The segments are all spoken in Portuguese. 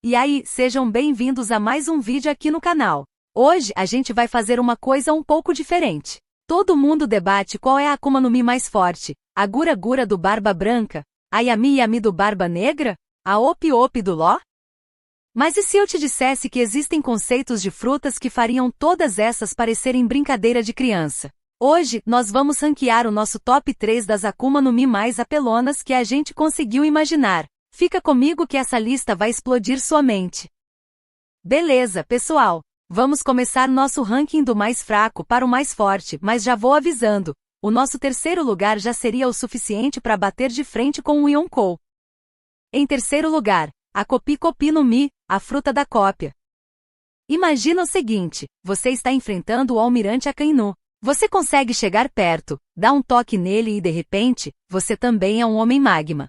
E aí, sejam bem-vindos a mais um vídeo aqui no canal. Hoje, a gente vai fazer uma coisa um pouco diferente. Todo mundo debate qual é a Akuma no Mi mais forte, a Gura Gura do Barba Branca, a Yami Yami do Barba Negra, a Opi Opi do Law? Mas e se eu te dissesse que existem conceitos de frutas que fariam todas essas parecerem brincadeira de criança? Hoje, nós vamos ranquear o nosso top 3 das Akuma no Mi mais apelonas que a gente conseguiu imaginar. Fica comigo que essa lista vai explodir sua mente. Beleza, pessoal. Vamos começar nosso ranking do mais fraco para o mais forte, mas já vou avisando. O nosso terceiro lugar já seria o suficiente para bater de frente com o Yonkou. Em terceiro lugar, a Kopi Kopi no Mi, a fruta da cópia. Imagina o seguinte, você está enfrentando o Almirante Akainu. Você consegue chegar perto, dá um toque nele e de repente, você também é um homem magma.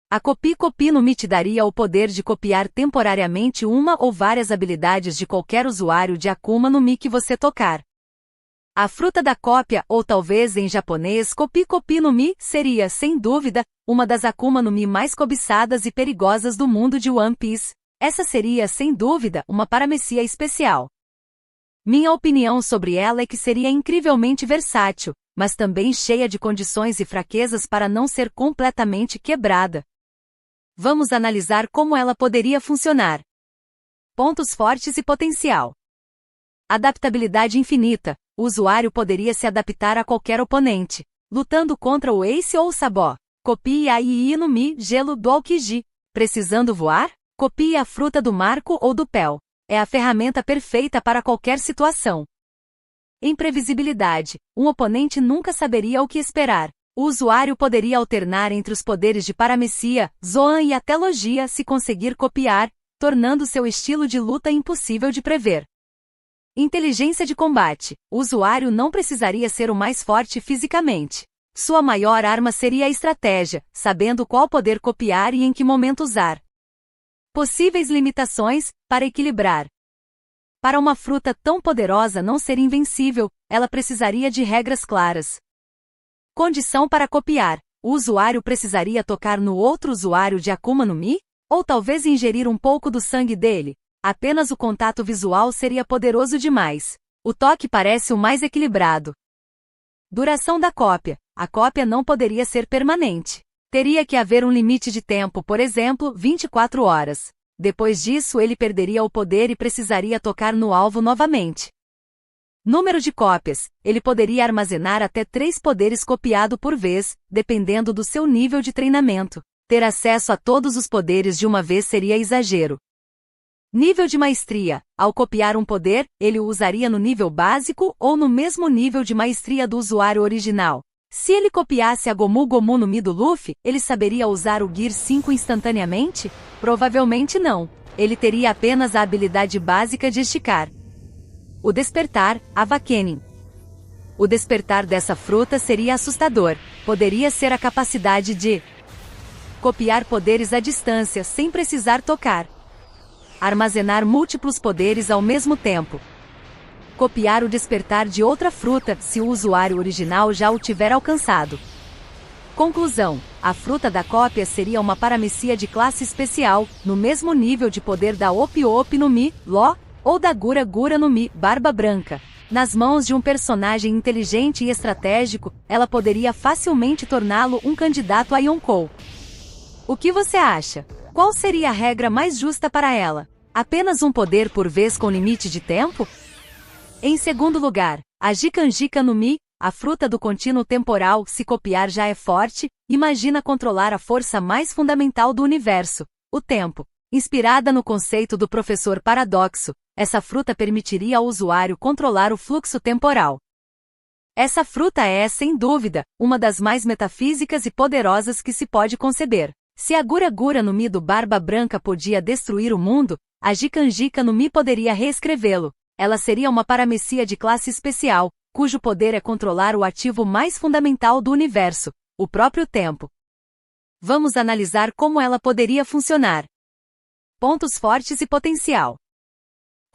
A Kopi Kopi no Mi te daria o poder de copiar temporariamente uma ou várias habilidades de qualquer usuário de Akuma no Mi que você tocar. A fruta da cópia, ou talvez em japonês Kopi Kopi no Mi, seria, sem dúvida, uma das Akuma no Mi mais cobiçadas e perigosas do mundo de One Piece. Essa seria, sem dúvida, uma paramecia especial. Minha opinião sobre ela é que seria incrivelmente versátil, mas também cheia de condições e fraquezas para não ser completamente quebrada. Vamos analisar como ela poderia funcionar. Pontos fortes e potencial. Adaptabilidade infinita. O usuário poderia se adaptar a qualquer oponente, lutando contra o Ace ou o Sabó. Copie a Ii no Mi, gelo do Aokiji. Precisando voar? Copie a fruta do Marco ou do Pel. É a ferramenta perfeita para qualquer situação. Imprevisibilidade. Um oponente nunca saberia o que esperar. O usuário poderia alternar entre os poderes de paramecia, Zoan e até logia se conseguir copiar, tornando seu estilo de luta impossível de prever. Inteligência de combate. O usuário não precisaria ser o mais forte fisicamente. Sua maior arma seria a estratégia, sabendo qual poder copiar e em que momento usar. Possíveis limitações, para equilibrar. Para uma fruta tão poderosa não ser invencível, ela precisaria de regras claras. Condição para copiar. O usuário precisaria tocar no outro usuário de Akuma no Mi? Ou talvez ingerir um pouco do sangue dele? Apenas o contato visual seria poderoso demais. O toque parece o mais equilibrado. Duração da cópia. A cópia não poderia ser permanente. Teria que haver um limite de tempo, por exemplo, 24 horas. Depois disso ele perderia o poder e precisaria tocar no alvo novamente. Número de cópias. Ele poderia armazenar até 3 poderes copiado por vez, dependendo do seu nível de treinamento. Ter acesso a todos os poderes de uma vez seria exagero. Nível de maestria. Ao copiar um poder, ele o usaria no nível básico ou no mesmo nível de maestria do usuário original. Se ele copiasse a Gomu Gomu no Mi do Luffy, ele saberia usar o Gear 5 instantaneamente? Provavelmente não. Ele teria apenas a habilidade básica de esticar. O despertar, Avakenin. O despertar dessa fruta seria assustador. Poderia ser a capacidade de copiar poderes à distância sem precisar tocar. Armazenar múltiplos poderes ao mesmo tempo. Copiar o despertar de outra fruta se o usuário original já o tiver alcançado. Conclusão. A fruta da cópia seria uma paramecia de classe especial, no mesmo nível de poder da Opi Opi no Mi, Law, ou da Gura Gura no Mi, Barba Branca. Nas mãos de um personagem inteligente e estratégico, ela poderia facilmente torná-lo um candidato a Yonkou. O que você acha? Qual seria a regra mais justa para ela? Apenas um poder por vez com limite de tempo? Em segundo lugar, a Jikanjika no Mi, a fruta do contínuo temporal, se copiar já é forte, imagina controlar a força mais fundamental do universo, o tempo. Inspirada no conceito do professor Paradoxo, essa fruta permitiria ao usuário controlar o fluxo temporal. Essa fruta é, sem dúvida, uma das mais metafísicas e poderosas que se pode conceber. Se a Gura Gura no Mi do Barba Branca podia destruir o mundo, a Jikanjika no Mi poderia reescrevê-lo. Ela seria uma paramecia de classe especial, cujo poder é controlar o ativo mais fundamental do universo, o próprio tempo. Vamos analisar como ela poderia funcionar. Pontos fortes e potencial.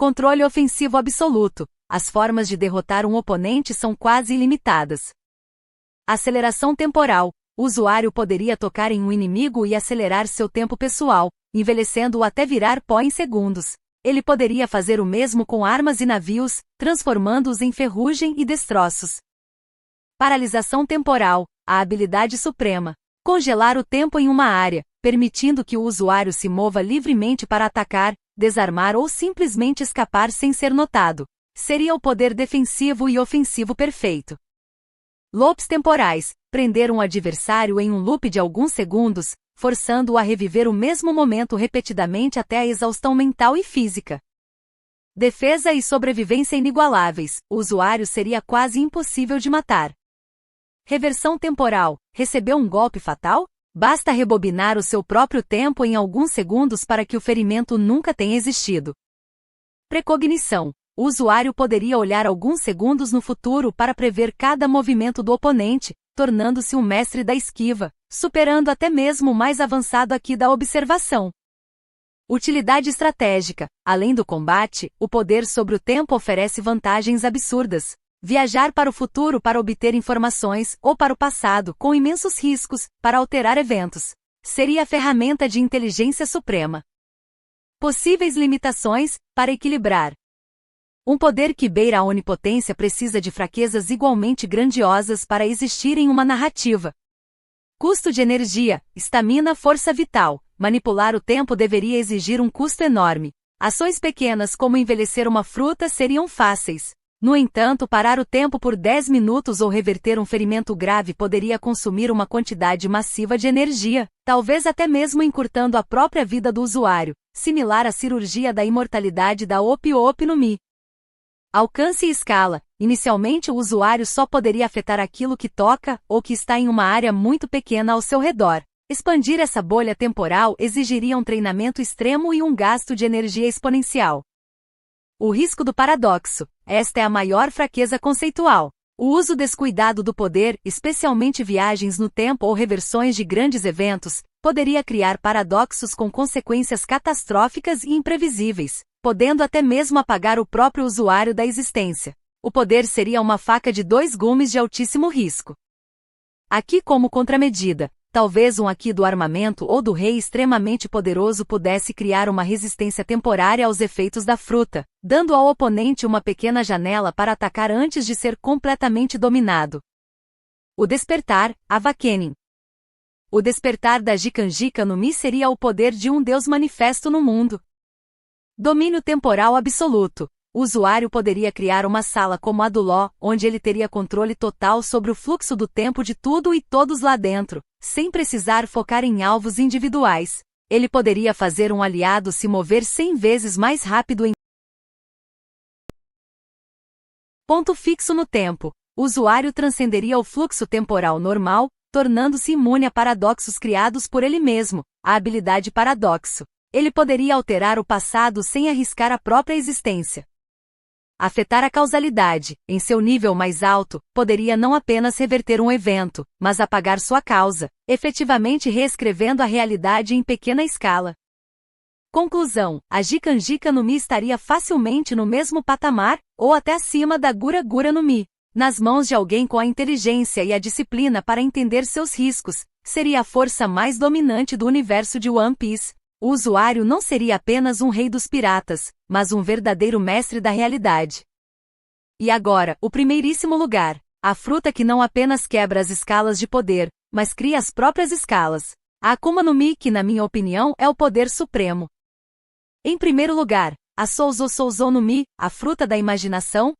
Controle ofensivo absoluto. As formas de derrotar um oponente são quase ilimitadas. Aceleração temporal. O usuário poderia tocar em um inimigo e acelerar seu tempo pessoal, envelhecendo-o até virar pó em segundos. Ele poderia fazer o mesmo com armas e navios, transformando-os em ferrugem e destroços. Paralisação temporal, a habilidade suprema. Congelar o tempo em uma área, permitindo que o usuário se mova livremente para atacar, desarmar ou simplesmente escapar sem ser notado. Seria o poder defensivo e ofensivo perfeito. Loops temporais, prender um adversário em um loop de alguns segundos, forçando-o a reviver o mesmo momento repetidamente até a exaustão mental e física. Defesa e sobrevivência inigualáveis, o usuário seria quase impossível de matar. Reversão temporal, recebeu um golpe fatal? Basta rebobinar o seu próprio tempo em alguns segundos para que o ferimento nunca tenha existido. Precognição, o usuário poderia olhar alguns segundos no futuro para prever cada movimento do oponente, tornando-se um mestre da esquiva, superando até mesmo o mais avançado aqui da observação. Utilidade estratégica, além do combate, o poder sobre o tempo oferece vantagens absurdas. Viajar para o futuro para obter informações, ou para o passado, com imensos riscos, para alterar eventos. Seria a ferramenta de inteligência suprema. Possíveis limitações, para equilibrar. Um poder que beira a onipotência precisa de fraquezas igualmente grandiosas para existir em uma narrativa. Custo de energia, estamina, força vital. Manipular o tempo deveria exigir um custo enorme. Ações pequenas como envelhecer uma fruta seriam fáceis. No entanto, parar o tempo por 10 minutos ou reverter um ferimento grave poderia consumir uma quantidade massiva de energia, talvez até mesmo encurtando a própria vida do usuário, similar à cirurgia da imortalidade da Opi-Opi no Mi. Alcance e escala. Inicialmente o usuário só poderia afetar aquilo que toca ou que está em uma área muito pequena ao seu redor. Expandir essa bolha temporal exigiria um treinamento extremo e um gasto de energia exponencial. O risco do paradoxo. Esta é a maior fraqueza conceitual. O uso descuidado do poder, especialmente viagens no tempo ou reversões de grandes eventos, poderia criar paradoxos com consequências catastróficas e imprevisíveis, podendo até mesmo apagar o próprio usuário da existência. O poder seria uma faca de dois gumes de altíssimo risco. Aqui como contramedida, talvez um aqui do armamento ou do rei extremamente poderoso pudesse criar uma resistência temporária aos efeitos da fruta, dando ao oponente uma pequena janela para atacar antes de ser completamente dominado. O despertar, Awakening. O despertar da Jikanjika no Mi seria o poder de um deus manifesto no mundo. Domínio temporal absoluto. O usuário poderia criar uma sala como a do Ló, onde ele teria controle total sobre o fluxo do tempo de tudo e todos lá dentro, sem precisar focar em alvos individuais. Ele poderia fazer um aliado se mover 100 vezes mais rápido em ponto fixo no tempo. O usuário transcenderia o fluxo temporal normal, tornando-se imune a paradoxos criados por ele mesmo, a habilidade paradoxo. Ele poderia alterar o passado sem arriscar a própria existência. Afetar a causalidade, em seu nível mais alto, poderia não apenas reverter um evento, mas apagar sua causa, efetivamente reescrevendo a realidade em pequena escala. Conclusão: a Jikanjika no Mi estaria facilmente no mesmo patamar, ou até acima da Gura Gura no Mi. Nas mãos de alguém com a inteligência e a disciplina para entender seus riscos, seria a força mais dominante do universo de One Piece. O usuário não seria apenas um rei dos piratas, mas um verdadeiro mestre da realidade. E agora, o primeiríssimo lugar. A fruta que não apenas quebra as escalas de poder, mas cria as próprias escalas. A Akuma no Mi, que na minha opinião é o poder supremo. Em primeiro lugar, a Souzou no Mi, a fruta da imaginação.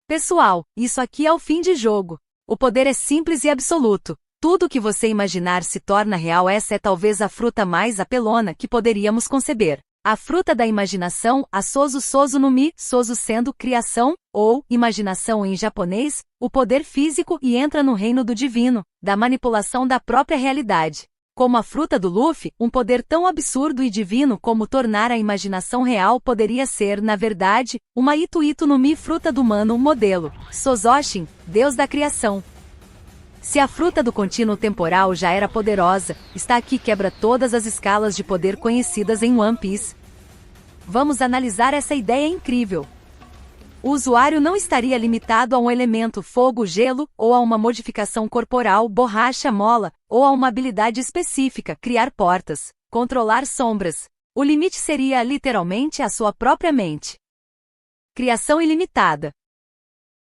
Pessoal, isso aqui é o fim de jogo. O poder é simples e absoluto. Tudo que você imaginar se torna real. Essa é talvez a fruta mais apelona que poderíamos conceber. A fruta da imaginação, a Souzou no Mi, Souzou sendo criação, ou imaginação em japonês, o poder físico e entra no reino do divino, da manipulação da própria realidade. Como a fruta do Luffy, um poder tão absurdo e divino como tornar a imaginação real poderia ser, na verdade, uma Ito no Mi, fruta do Mano modelo, Sozoshin, deus da criação. Se a fruta do contínuo temporal já era poderosa, está aqui quebra todas as escalas de poder conhecidas em One Piece. Vamos analisar essa ideia incrível. O usuário não estaria limitado a um elemento fogo-gelo, ou a uma modificação corporal borracha-mola, ou a uma habilidade específica criar portas. controlar sombras. O limite seria, literalmente, a sua própria mente. Criação ilimitada.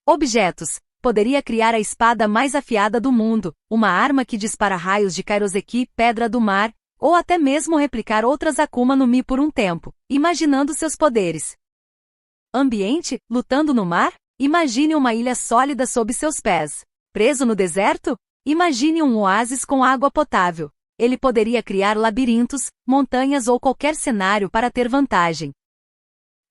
Objetos. Poderia criar a espada mais afiada do mundo, uma arma que dispara raios de Kairoseki, pedra do mar, ou até mesmo replicar outras Akuma no Mi por um tempo, imaginando seus poderes. Ambiente, lutando no mar? Imagine uma ilha sólida sob seus pés. Preso no deserto? Imagine um oásis com água potável. Ele poderia criar labirintos, montanhas ou qualquer cenário para ter vantagem.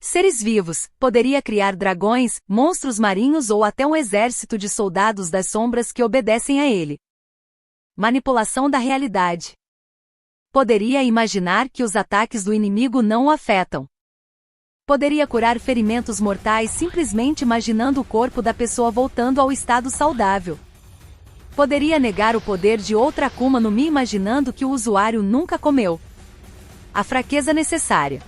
Seres vivos, poderia criar dragões, monstros marinhos ou até um exército de soldados das sombras que obedecem a ele. Manipulação da realidade. Poderia imaginar que os ataques do inimigo não o afetam. Poderia curar ferimentos mortais simplesmente imaginando o corpo da pessoa voltando ao estado saudável. Poderia negar o poder de outra Akuma no Mi imaginando que o usuário nunca comeu. A fraqueza necessária.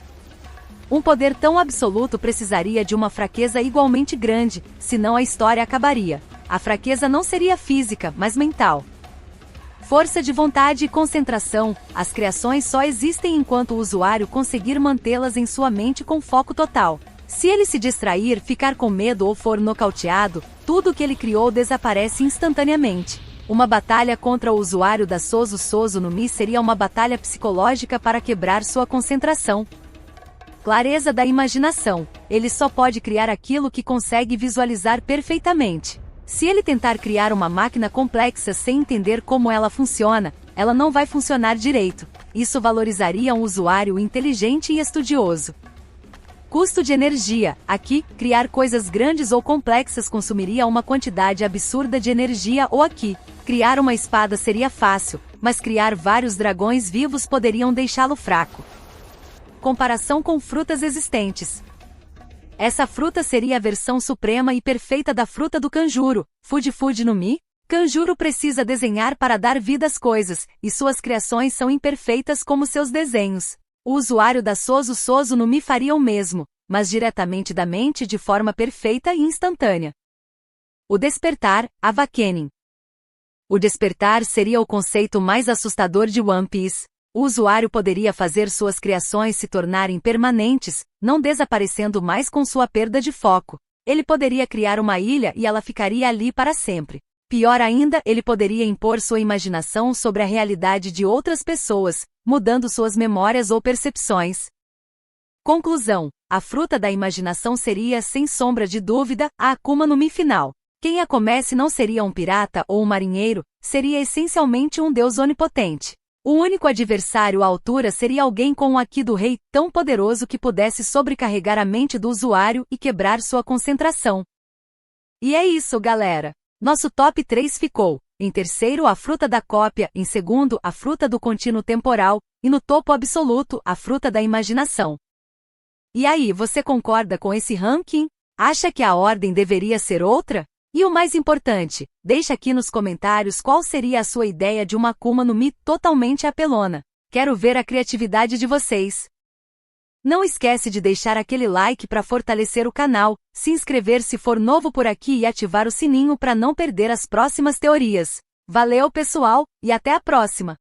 Um poder tão absoluto precisaria de uma fraqueza igualmente grande, senão a história acabaria. A fraqueza não seria física, mas mental. Força de vontade e concentração. As criações só existem enquanto o usuário conseguir mantê-las em sua mente com foco total. Se ele se distrair, ficar com medo ou for nocauteado, tudo o que ele criou desaparece instantaneamente. Uma batalha contra o usuário da Sozo no Mi seria uma batalha psicológica para quebrar sua concentração. Clareza da imaginação. Ele só pode criar aquilo que consegue visualizar perfeitamente. Se ele tentar criar uma máquina complexa sem entender como ela funciona, ela não vai funcionar direito. Isso valorizaria um usuário inteligente e estudioso. Custo de energia. Aqui, criar coisas grandes ou complexas consumiria uma quantidade absurda de energia ou aqui. Criar uma espada seria fácil, mas criar vários dragões vivos poderiam deixá-lo fraco. Comparação com frutas existentes. Essa fruta seria a versão suprema e perfeita da fruta do Kanjuro, Fuji no Mi. Kanjuro precisa desenhar para dar vida às coisas, e suas criações são imperfeitas como seus desenhos. O usuário da Sozo no Mi faria o mesmo, mas diretamente da mente de forma perfeita e instantânea. O despertar, Awakening. O despertar seria o conceito mais assustador de One Piece. O usuário poderia fazer suas criações se tornarem permanentes, não desaparecendo mais com sua perda de foco. Ele poderia criar uma ilha e ela ficaria ali para sempre. Pior ainda, ele poderia impor sua imaginação sobre a realidade de outras pessoas, mudando suas memórias ou percepções. Conclusão: a fruta da imaginação seria, sem sombra de dúvida, a Akuma no Mi final. Quem a comesse não seria um pirata ou um marinheiro, seria essencialmente um deus onipotente. O único adversário à altura seria alguém com o Haki do Rei tão poderoso que pudesse sobrecarregar a mente do usuário e quebrar sua concentração. E é isso, galera. Nosso top 3 ficou: em terceiro, a fruta da cópia; em segundo, a fruta do contínuo temporal; e no topo absoluto, a fruta da imaginação. E aí, você concorda com esse ranking? Acha que a ordem deveria ser outra? E o mais importante, deixa aqui nos comentários qual seria a sua ideia de uma Akuma no Mi totalmente apelona. Quero ver a criatividade de vocês. Não esquece de deixar aquele like para fortalecer o canal, se inscrever se for novo por aqui e ativar o sininho para não perder as próximas teorias. Valeu, pessoal, e até a próxima!